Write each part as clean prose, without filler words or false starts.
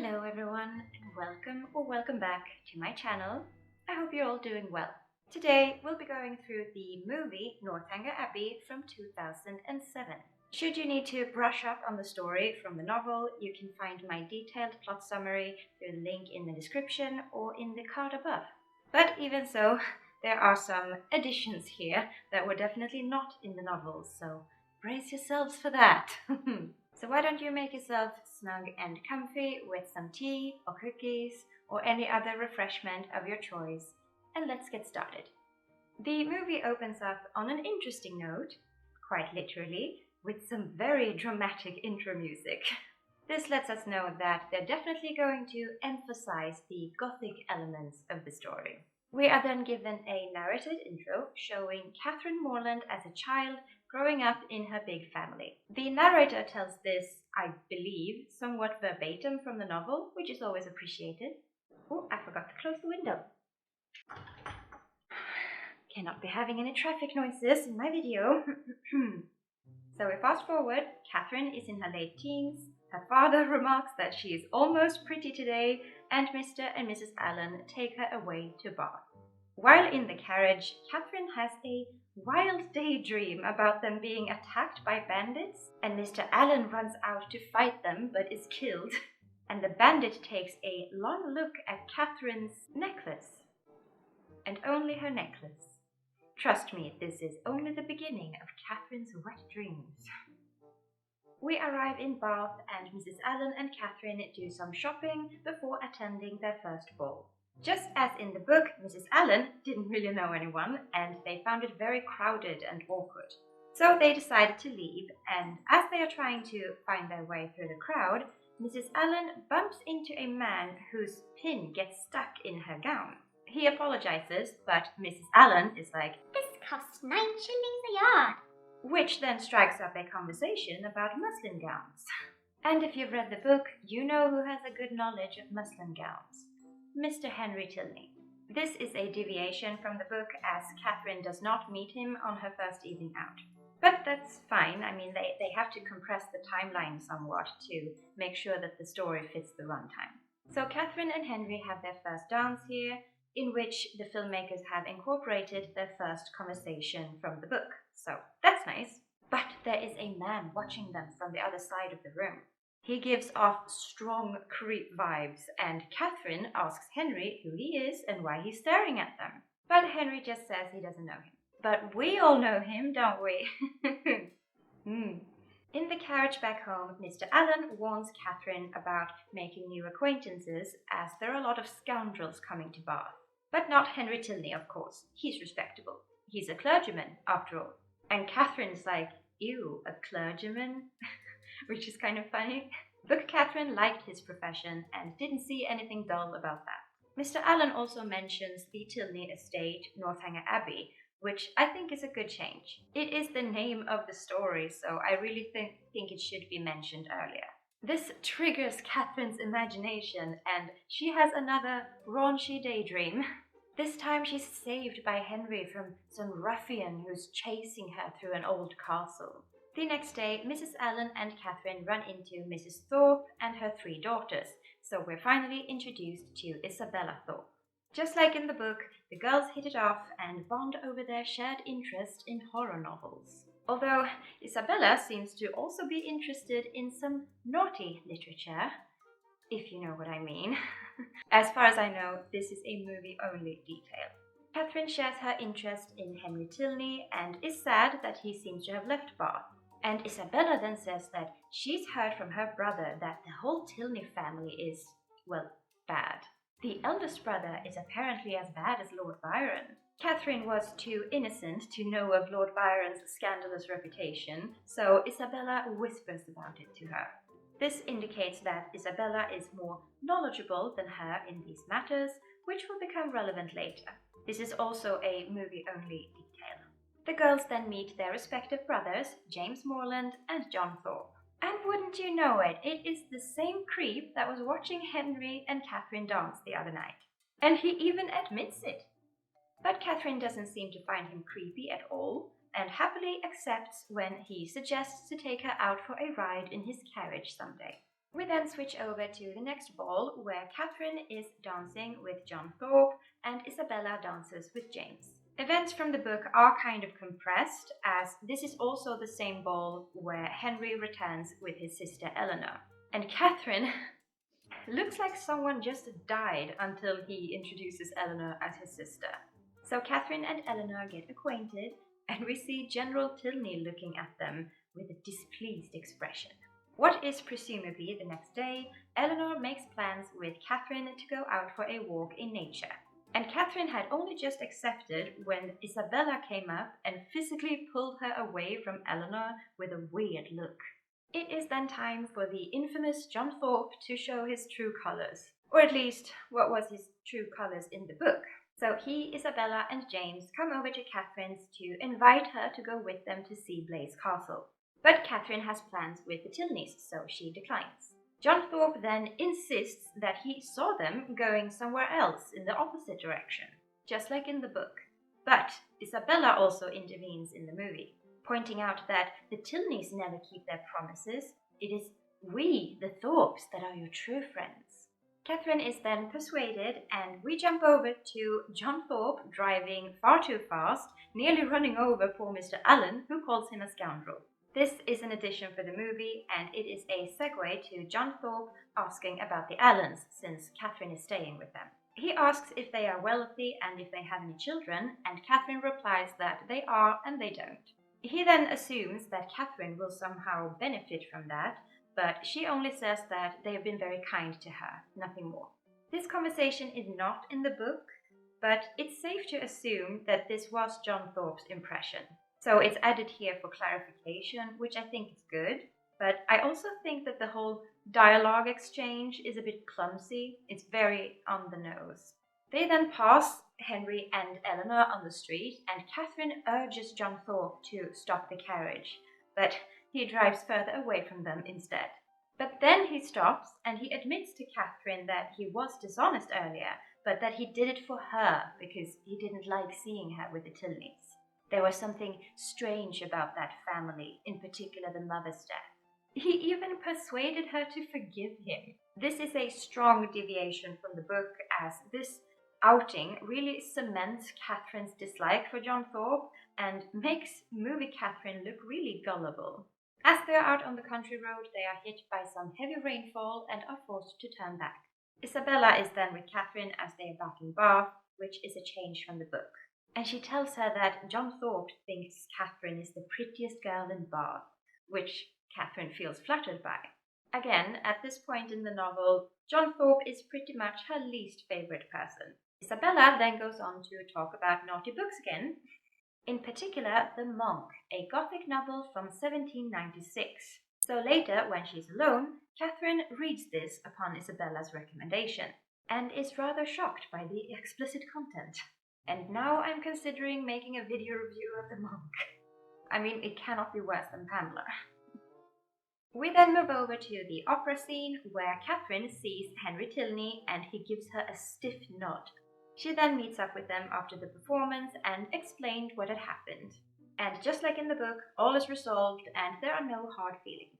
Hello everyone, and welcome back to my channel. I hope you're all doing well. Today we'll be going through the movie Northanger Abbey from 2007. Should you need to brush up on the story from the novel, you can find my detailed plot summary through the link in the description or in the card above. But even so, there are some additions here that were definitely not in the novel, so brace yourselves for that. So why don't you make yourself snug and comfy with some tea or cookies or any other refreshment of your choice, and let's get started. The movie opens up on an interesting note, quite literally, with some very dramatic intro music. This lets us know that they're definitely going to emphasize the gothic elements of the story. We are then given a narrated intro showing Catherine Morland as a child growing up in her big family. The narrator tells this, I believe, somewhat verbatim from the novel, which is always appreciated. Oh, I forgot to close the window. Cannot be having any traffic noises in my video. So we fast forward. Catherine is in her late teens. Her father remarks that she is almost pretty today, and Mr. and Mrs. Allen take her away to Bath. While in the carriage, Catherine has a wild daydream about them being attacked by bandits, and Mr. Allen runs out to fight them but is killed, and the bandit takes a long look at Catherine's necklace, and only her necklace. Trust me, this is only the beginning of Catherine's wet dreams. We arrive in Bath, and Mrs. Allen and Catherine do some shopping before attending their first ball. Just as in the book, Mrs. Allen didn't really know anyone, and they found it very crowded and awkward. So they decided to leave, and as they are trying to find their way through the crowd, Mrs. Allen bumps into a man whose pin gets stuck in her gown. He apologizes, but Mrs. Allen is like, "This costs 9 shillings a yard." Which then strikes up a conversation about muslin gowns. And if you've read the book, you know who has a good knowledge of muslin gowns. Mr. Henry Tilney. This is a deviation from the book, as Catherine does not meet him on her first evening out. But that's fine. I mean, they have to compress the timeline somewhat to make sure that the story fits the runtime. So Catherine and Henry have their first dance here, in which the filmmakers have incorporated their first conversation from the book. So that's nice. But there is a man watching them from the other side of the room. He gives off strong creep vibes, and Catherine asks Henry who he is and why he's staring at them. But Henry just says he doesn't know him. But we all know him, don't we? In the carriage back home, Mr. Allen warns Catherine about making new acquaintances, as there are a lot of scoundrels coming to Bath. But not Henry Tilney, of course. He's respectable. He's a clergyman, after all. And Catherine's like, ew, a clergyman? Which is kind of funny. But Catherine liked his profession and didn't see anything dull about that. Mr. Allen also mentions the Tilney estate, Northanger Abbey, which I think is a good change. It is the name of the story, so I really think it should be mentioned earlier. This triggers Catherine's imagination, and she has another raunchy daydream. This time she's saved by Henry from some ruffian who's chasing her through an old castle. The next day, Mrs. Allen and Catherine run into Mrs. Thorpe and her 3 daughters, so we're finally introduced to Isabella Thorpe. Just like in the book, the girls hit it off and bond over their shared interest in horror novels. Although Isabella seems to also be interested in some naughty literature, if you know what I mean. As far as I know, this is a movie-only detail. Catherine shares her interest in Henry Tilney and is sad that he seems to have left Bath. And Isabella then says that she's heard from her brother that the whole Tilney family is, well, bad. The eldest brother is apparently as bad as Lord Byron. Catherine was too innocent to know of Lord Byron's scandalous reputation, so Isabella whispers about it to her. This indicates that Isabella is more knowledgeable than her in these matters, which will become relevant later. This is also a movie-only detail. The girls then meet their respective brothers, James Morland and John Thorpe. And wouldn't you know it, it is the same creep that was watching Henry and Catherine dance the other night. And he even admits it. But Catherine doesn't seem to find him creepy at all, and happily accepts when he suggests to take her out for a ride in his carriage someday. We then switch over to the next ball, where Catherine is dancing with John Thorpe and Isabella dances with James. Events from the book are kind of compressed, as this is also the same ball where Henry returns with his sister Eleanor. And Catherine looks like someone just died until he introduces Eleanor as his sister. So Catherine and Eleanor get acquainted, and we see General Tilney looking at them with a displeased expression. What is presumably the next day, Eleanor makes plans with Catherine to go out for a walk in nature. And Catherine had only just accepted when Isabella came up and physically pulled her away from Eleanor with a weird look. It is then time for the infamous John Thorpe to show his true colours, or at least what was his true colours in the book. So he, Isabella and James come over to Catherine's to invite her to go with them to see Blaise Castle. But Catherine has plans with the Tilneys, so she declines. John Thorpe then insists that he saw them going somewhere else in the opposite direction, just like in the book. But Isabella also intervenes in the movie, pointing out that the Tilneys never keep their promises. It is we, the Thorpes, that are your true friends. Catherine is then persuaded, and we jump over to John Thorpe driving far too fast, nearly running over poor Mr. Allen, who calls him a scoundrel. This is an addition for the movie, and it is a segue to John Thorpe asking about the Allens, since Catherine is staying with them. He asks if they are wealthy and if they have any children, and Catherine replies that they are and they don't. He then assumes that Catherine will somehow benefit from that, but she only says that they have been very kind to her, nothing more. This conversation is not in the book, but it's safe to assume that this was John Thorpe's impression. So it's added here for clarification, which I think is good, but I also think that the whole dialogue exchange is a bit clumsy. It's very on the nose. They then pass Henry and Eleanor on the street, and Catherine urges John Thorpe to stop the carriage, but he drives further away from them instead. But then he stops, and he admits to Catherine that he was dishonest earlier, but that he did it for her because he didn't like seeing her with the Tilneys. There was something strange about that family, in particular the mother's death. He even persuaded her to forgive him. This is a strong deviation from the book, as this outing really cements Catherine's dislike for John Thorpe and makes movie Catherine look really gullible. As they are out on the country road, they are hit by some heavy rainfall and are forced to turn back. Isabella is then with Catherine as they are back in Bath, which is a change from the book. And she tells her that John Thorpe thinks Catherine is the prettiest girl in Bath, which Catherine feels flattered by. Again, at this point in the novel, John Thorpe is pretty much her least favorite person. Isabella then goes on to talk about naughty books again, in particular The Monk, a Gothic novel from 1796. So later, when she's alone, Catherine reads this upon Isabella's recommendation, and is rather shocked by the explicit content. And now I'm considering making a video review of The Monk. I mean, it cannot be worse than Pamela. We then move over to the opera scene, where Catherine sees Henry Tilney and he gives her a stiff nod. She then meets up with them after the performance and explained what had happened. And just like in the book, all is resolved and there are no hard feelings.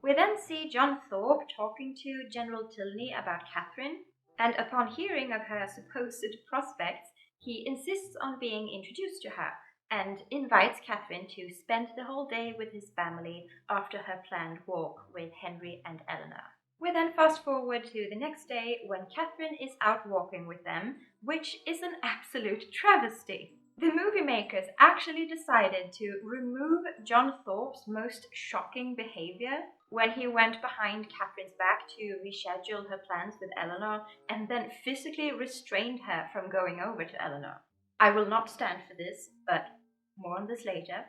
We then see John Thorpe talking to General Tilney about Catherine, and upon hearing of her supposed prospects, he insists on being introduced to her and invites Catherine to spend the whole day with his family after her planned walk with Henry and Eleanor. We then fast forward to the next day when Catherine is out walking with them, which is an absolute travesty. The movie makers actually decided to remove John Thorpe's most shocking behavior when he went behind Catherine's back to reschedule her plans with Eleanor and then physically restrained her from going over to Eleanor. I will not stand for this, but more on this later.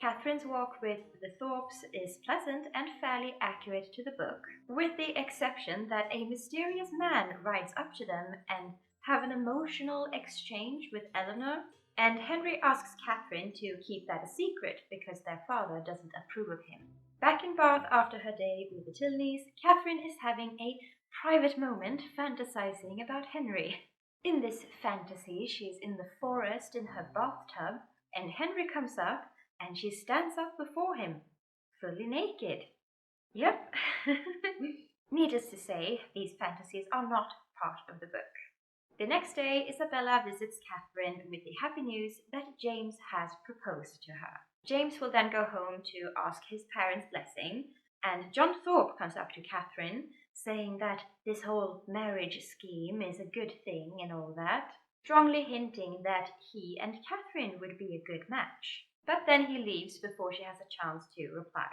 Catherine's walk with the Thorpes is pleasant and fairly accurate to the book, with the exception that a mysterious man rides up to them and have an emotional exchange with Eleanor, and Henry asks Catherine to keep that a secret because their father doesn't approve of him. Back in Bath after her day with the Tilneys, Catherine is having a private moment fantasizing about Henry. In this fantasy, she's in the forest in her bathtub, and Henry comes up and she stands up before him, fully naked. Yep. Needless to say, these fantasies are not part of the book. The next day, Isabella visits Catherine with the happy news that James has proposed to her. James will then go home to ask his parents' blessing, and John Thorpe comes up to Catherine, saying that this whole marriage scheme is a good thing and all that, strongly hinting that he and Catherine would be a good match. But then he leaves before she has a chance to reply.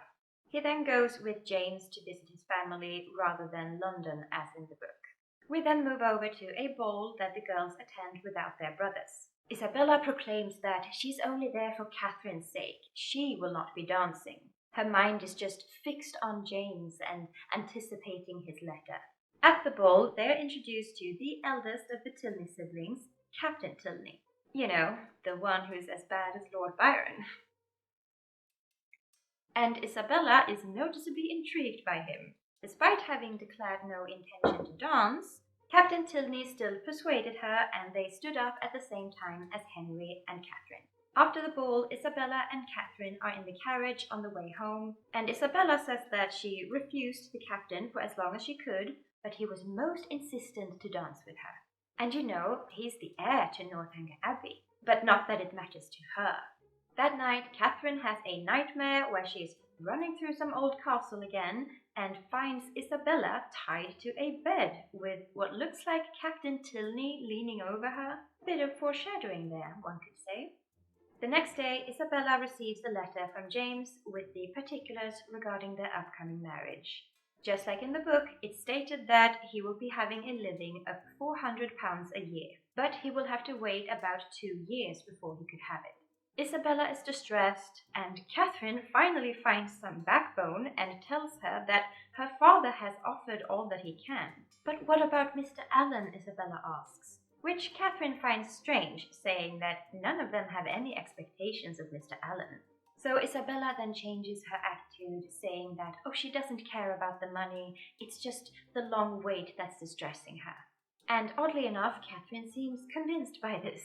He then goes with James to visit his family rather than London as in the book. We then move over to a ball that the girls attend without their brothers. Isabella proclaims that she's only there for Catherine's sake. She will not be dancing. Her mind is just fixed on James and anticipating his letter. At the ball, they are introduced to the eldest of the Tilney siblings, Captain Tilney. You know, the one who's as bad as Lord Byron. And Isabella is noticeably intrigued by him. Despite having declared no intention to dance, Captain Tilney still persuaded her, and they stood up at the same time as Henry and Catherine. After the ball, Isabella and Catherine are in the carriage on the way home, and Isabella says that she refused the captain for as long as she could, but he was most insistent to dance with her. And you know, he's the heir to Northanger Abbey, but not that it matters to her. That night, Catherine has a nightmare where she's running through some old castle again and finds Isabella tied to a bed with what looks like Captain Tilney leaning over her. Bit of foreshadowing there, one could say. The next day, Isabella receives a letter from James with the particulars regarding their upcoming marriage. Just like in the book, it stated that he will be having a living of £400 a year, but he will have to wait about 2 years before he could have it. Isabella is distressed, and Catherine finally finds some backbone and tells her that her father has offered all that he can. But what about Mr. Allen, Isabella asks, which Catherine finds strange, saying that none of them have any expectations of Mr. Allen. So Isabella then changes her attitude, saying that, she doesn't care about the money, it's just the long wait that's distressing her. And oddly enough, Catherine seems convinced by this.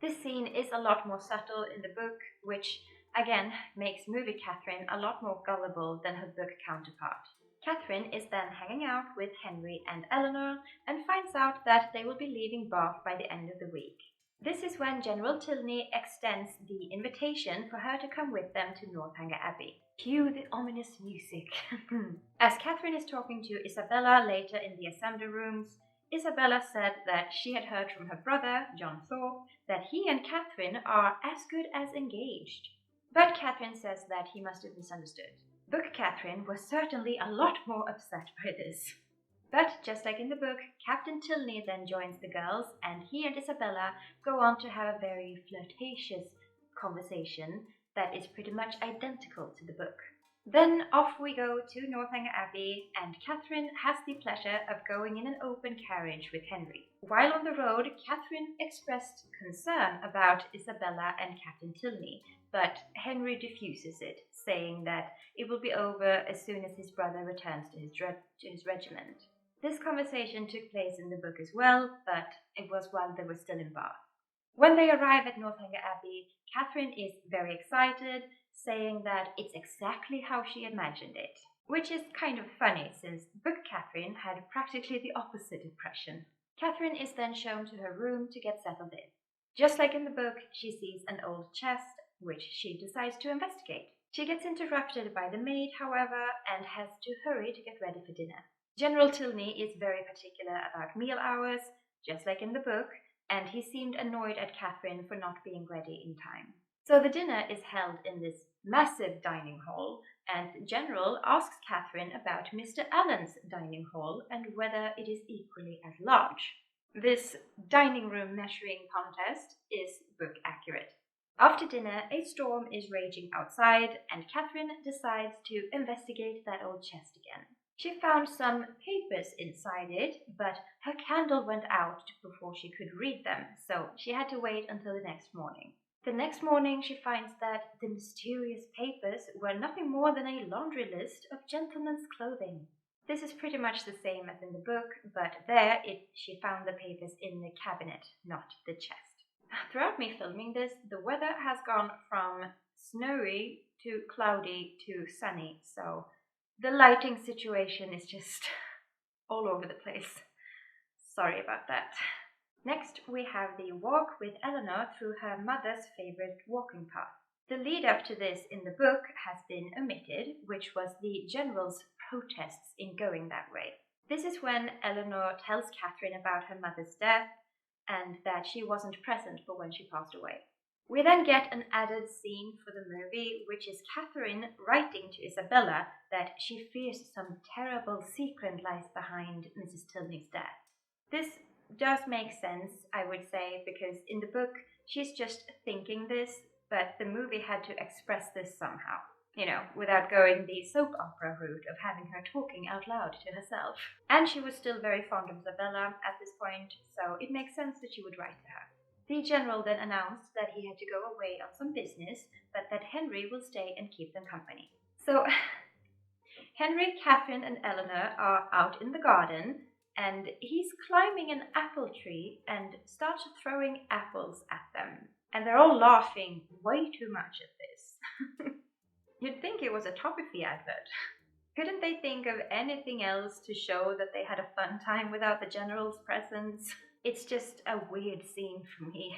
This scene is a lot more subtle in the book, which, again, makes movie Catherine a lot more gullible than her book counterpart. Catherine is then hanging out with Henry and Eleanor and finds out that they will be leaving Bath by the end of the week. This is when General Tilney extends the invitation for her to come with them to Northanger Abbey. Cue the ominous music. As Catherine is talking to Isabella later in the assembly rooms, Isabella said that she had heard from her brother, John Thorpe, that he and Catherine are as good as engaged. But Catherine says that he must have misunderstood. Book Catherine was certainly a lot more upset by this. But just like in the book, Captain Tilney then joins the girls, and he and Isabella go on to have a very flirtatious conversation that is pretty much identical to the book. Then off we go to Northanger Abbey, and Catherine has the pleasure of going in an open carriage with Henry. While on the road, Catherine expressed concern about Isabella and Captain Tilney, but Henry diffuses it, saying that it will be over as soon as his brother returns to his regiment. This conversation took place in the book as well, but it was while they were still in Bath. When they arrive at Northanger Abbey, Catherine is very excited, saying that it's exactly how she imagined it, which is kind of funny since book Catherine had practically the opposite impression. Catherine is then shown to her room to get settled in. Just like in the book, she sees an old chest, which she decides to investigate. She gets interrupted by the maid, however, and has to hurry to get ready for dinner. General Tilney is very particular about meal hours, just like in the book, and he seemed annoyed at Catherine for not being ready in time. So the dinner is held in this massive dining hall, and General asks Catherine about Mr. Allen's dining hall and whether it is equally as large. This dining room measuring contest is book accurate. After dinner, a storm is raging outside, and Catherine decides to investigate that old chest again. She found some papers inside it, but her candle went out before she could read them, so she had to wait until the next morning. The next morning, she finds that the mysterious papers were nothing more than a laundry list of gentlemen's clothing. This is pretty much the same as in the book, but she found the papers in the cabinet, not the chest. Throughout me filming this, the weather has gone from snowy to cloudy to sunny, so the lighting situation is just all over the place. Sorry about that. Next, we have the walk with Eleanor through her mother's favorite walking path. The lead up to this in the book has been omitted, which was the general's protests in going that way. This is when Eleanor tells Catherine about her mother's death and that she wasn't present for when she passed away. We then get an added scene for the movie, which is Catherine writing to Isabella that she fears some terrible secret lies behind Mrs. Tilney's death. This does make sense, I would say, because in the book she's just thinking this, but the movie had to express this somehow, without going the soap opera route of having her talking out loud to herself. And she was still very fond of Isabella at this point, so it makes sense that she would write to her. The general then announced that he had to go away on some business, but that Henry will stay and keep them company. So Henry, Catherine, and Eleanor are out in the garden, and he's climbing an apple tree and starts throwing apples at them. And they're all laughing way too much at this. You'd think it was a Toffee advert. Couldn't they think of anything else to show that they had a fun time without the general's presence? It's just a weird scene for me.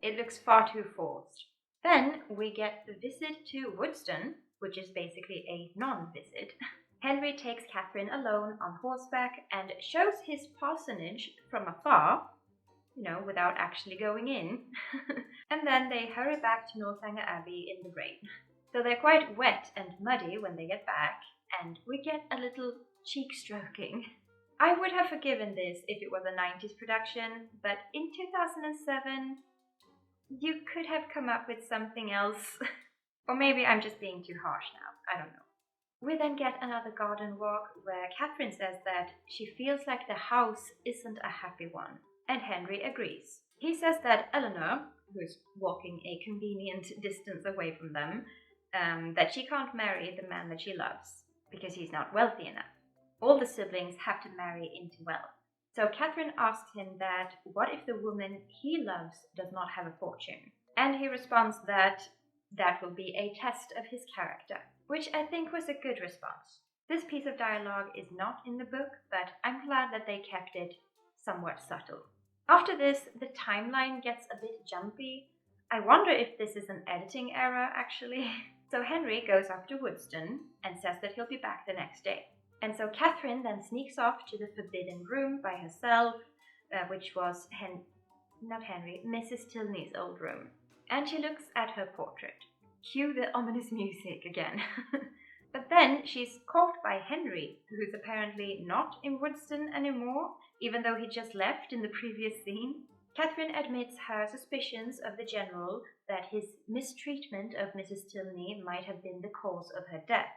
It looks far too forced. Then we get the visit to Woodston, which is basically a non-visit. Henry takes Catherine alone on horseback and shows his parsonage from afar, without actually going in. And then they hurry back to Northanger Abbey in the rain. So they're quite wet and muddy when they get back, and we get a little cheek stroking. I would have forgiven this if it was a 90s production, but in 2007, you could have come up with something else. Or maybe I'm just being too harsh now, I don't know. We then get another garden walk where Catherine says that she feels like the house isn't a happy one, and Henry agrees. He says that Eleanor, who's walking a convenient distance away from them, that she can't marry the man that she loves because he's not wealthy enough. All the siblings have to marry into wealth. So Catherine asks him that what if the woman he loves does not have a fortune? And he responds that that will be a test of his character, which I think was a good response. This piece of dialogue is not in the book, but I'm glad that they kept it somewhat subtle. After this, the timeline gets a bit jumpy. I wonder if this is an editing error, actually. So Henry goes off to Woodston and says that he'll be back the next day. And so Catherine then sneaks off to the forbidden room by herself, which was Mrs. Tilney's old room. And she looks at her portrait. Cue the ominous music again. But then she's caught by Henry, who's apparently not in Woodston anymore, even though he just left in the previous scene. Catherine admits her suspicions of the general that his mistreatment of Mrs. Tilney might have been the cause of her death,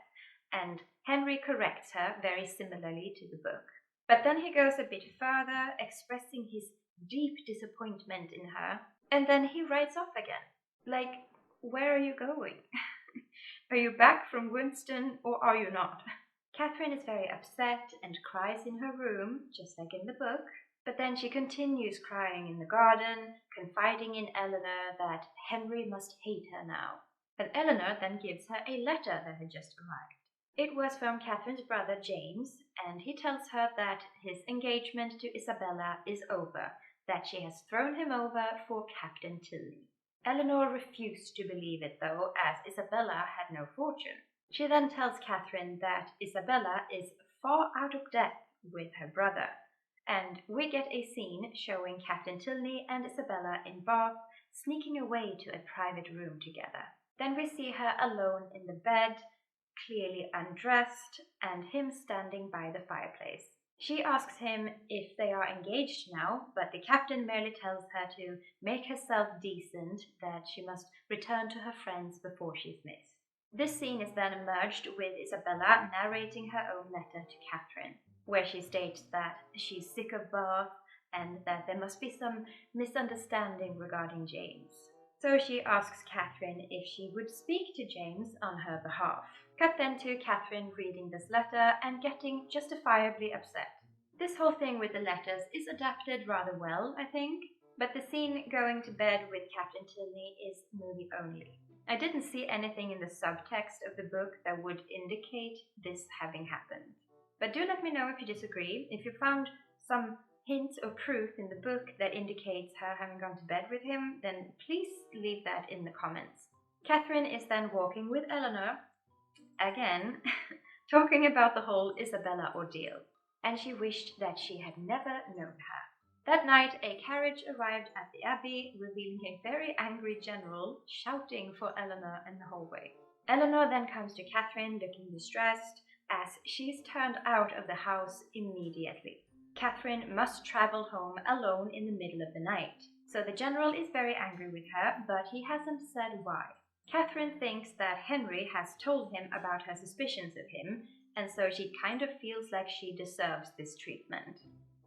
and Henry corrects her very similarly to the book. But then he goes a bit further, expressing his deep disappointment in her, and then he rides off again. Like, where are you going? Are you back from Woodston or are you not? Catherine is very upset and cries in her room, just like in the book. But then she continues crying in the garden, confiding in Eleanor that Henry must hate her now. And Eleanor then gives her a letter that had just arrived. It was from Catherine's brother James, and he tells her that his engagement to Isabella is over, that she has thrown him over for Captain Tilney. Eleanor refused to believe it, though, as Isabella had no fortune. She then tells Catherine that Isabella is far out of debt with her brother, and we get a scene showing Captain Tilney and Isabella in Bath sneaking away to a private room together. Then we see her alone in the bed, clearly undressed, and him standing by the fireplace. She asks him if they are engaged now, but the captain merely tells her to make herself decent, that she must return to her friends before she's missed. This scene is then merged with Isabella narrating her own letter to Catherine, where she states that she's sick of Bath and that there must be some misunderstanding regarding James. So she asks Catherine if she would speak to James on her behalf. Cut then to Catherine reading this letter and getting justifiably upset. This whole thing with the letters is adapted rather well, I think, but the scene going to bed with Captain Tilney is movie only. I didn't see anything in the subtext of the book that would indicate this having happened. But do let me know if you disagree. If you found some hint or proof in the book that indicates her having gone to bed with him, then please leave that in the comments. Catherine is then walking with Eleanor, again, talking about the whole Isabella ordeal, and she wished that she had never known her. That night, a carriage arrived at the Abbey, revealing a very angry general shouting for Eleanor in the hallway. Eleanor then comes to Catherine looking distressed, as she's turned out of the house immediately. Catherine must travel home alone in the middle of the night. So the general is very angry with her, but he hasn't said why. Catherine thinks that Henry has told him about her suspicions of him, and so she kind of feels like she deserves this treatment.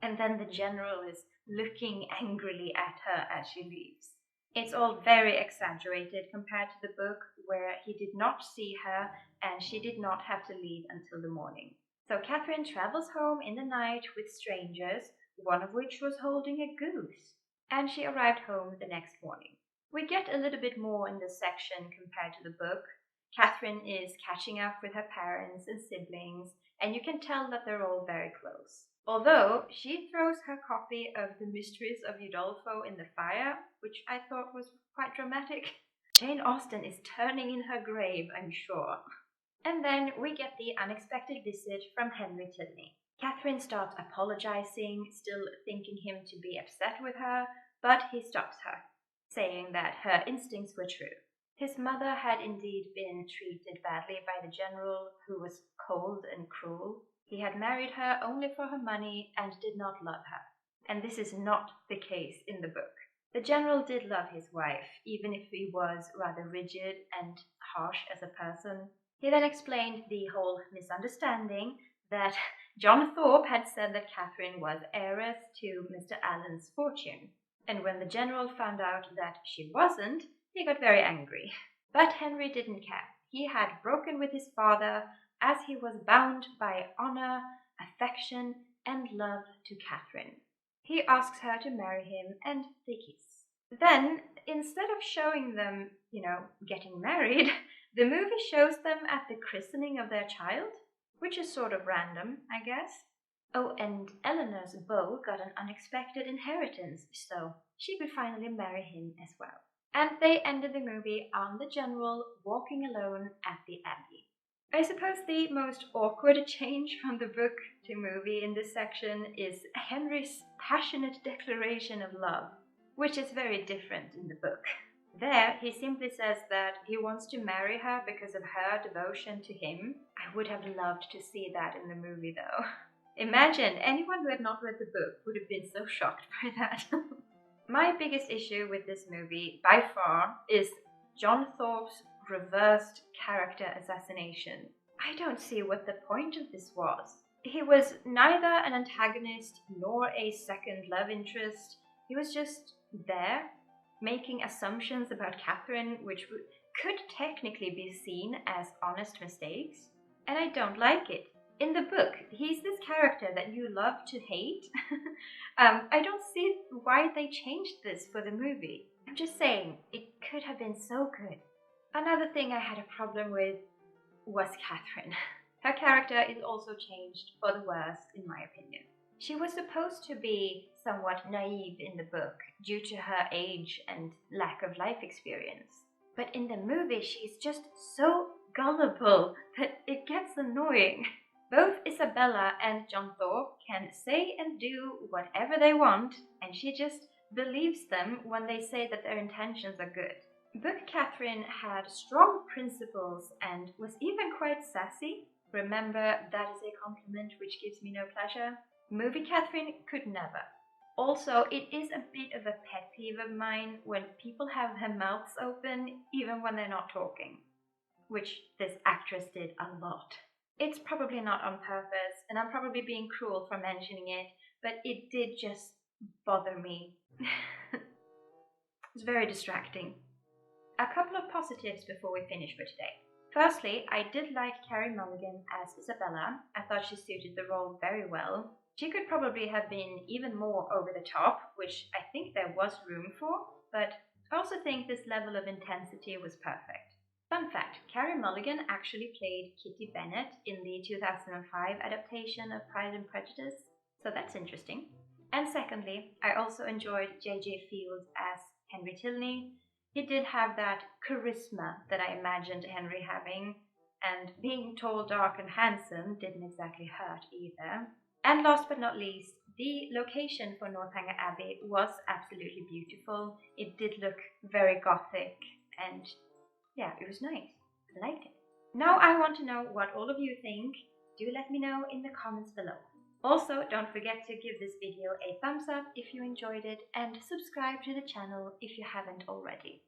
And then the general is looking angrily at her as she leaves. It's all very exaggerated compared to the book, where he did not see her and she did not have to leave until the morning. So Catherine travels home in the night with strangers, one of which was holding a goose, and she arrived home the next morning. We get a little bit more in this section compared to the book. Catherine is catching up with her parents and siblings, and you can tell that they're all very close. Although she throws her copy of The Mysteries of Udolpho in the fire, which I thought was quite dramatic. Jane Austen is turning in her grave, I'm sure. And then we get the unexpected visit from Henry Tilney. Catherine starts apologizing, still thinking him to be upset with her, but he stops her, saying that her instincts were true. His mother had indeed been treated badly by the general, who was cold and cruel. He had married her only for her money and did not love her. And this is not the case in the book. The general did love his wife, even if he was rather rigid and harsh as a person. He then explained the whole misunderstanding that John Thorpe had said that Catherine was heiress to Mr. Allen's fortune. And when the general found out that she wasn't, he got very angry. But Henry didn't care. He had broken with his father, as he was bound by honor, affection, and love to Catherine. He asks her to marry him, and they kiss. Then, instead of showing them, getting married, the movie shows them at the christening of their child, which is sort of random, I guess. Oh, and Eleanor's beau got an unexpected inheritance, so she could finally marry him as well. And they ended the movie on the general walking alone at the Abbey. I suppose the most awkward change from the book to movie in this section is Henry's passionate declaration of love, which is very different in the book. There, he simply says that he wants to marry her because of her devotion to him. I would have loved to see that in the movie, though. Imagine, anyone who had not read the book would have been so shocked by that. My biggest issue with this movie, by far, is John Thorpe's reversed character assassination. I don't see what the point of this was. He was neither an antagonist nor a second love interest. He was just there, making assumptions about Catherine, which could technically be seen as honest mistakes. And I don't like it. In the book, he's this character that you love to hate. I don't see why they changed this for the movie. I'm just saying, it could have been so good. Another thing I had a problem with was Catherine. Her character is also changed for the worse, in my opinion. She was supposed to be somewhat naive in the book due to her age and lack of life experience. But in the movie, she's just so gullible that it gets annoying. Both Isabella and John Thorpe can say and do whatever they want, and she just believes them when they say that their intentions are good. Book Catherine had strong principles and was even quite sassy. Remember, that is a compliment which gives me no pleasure. Movie Catherine could never. Also, it is a bit of a pet peeve of mine when people have their mouths open even when they're not talking, which this actress did a lot. It's probably not on purpose, and I'm probably being cruel for mentioning it, but it did just bother me. It's very distracting. A couple of positives before we finish for today. Firstly, I did like Carey Mulligan as Isabella. I thought she suited the role very well. She could probably have been even more over the top, which I think there was room for, but I also think this level of intensity was perfect. Fun fact, Carey Mulligan actually played Kitty Bennet in the 2005 adaptation of Pride and Prejudice, so that's interesting. And secondly, I also enjoyed J.J. Fields as Henry Tilney. He did have that charisma that I imagined Henry having, and being tall, dark, and handsome didn't exactly hurt either. And last but not least, the location for Northanger Abbey was absolutely beautiful. It did look very gothic, and yeah, it was nice. I liked it. Now I want to know what all of you think. Do let me know in the comments below. Also, don't forget to give this video a thumbs up if you enjoyed it and subscribe to the channel if you haven't already.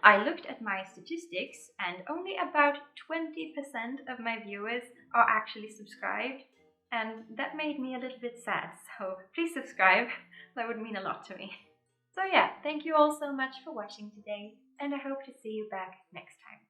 I looked at my statistics and only about 20% of my viewers are actually subscribed, and that made me a little bit sad, so please subscribe. That would mean a lot to me. So yeah, thank you all so much for watching today, and I hope to see you back next time.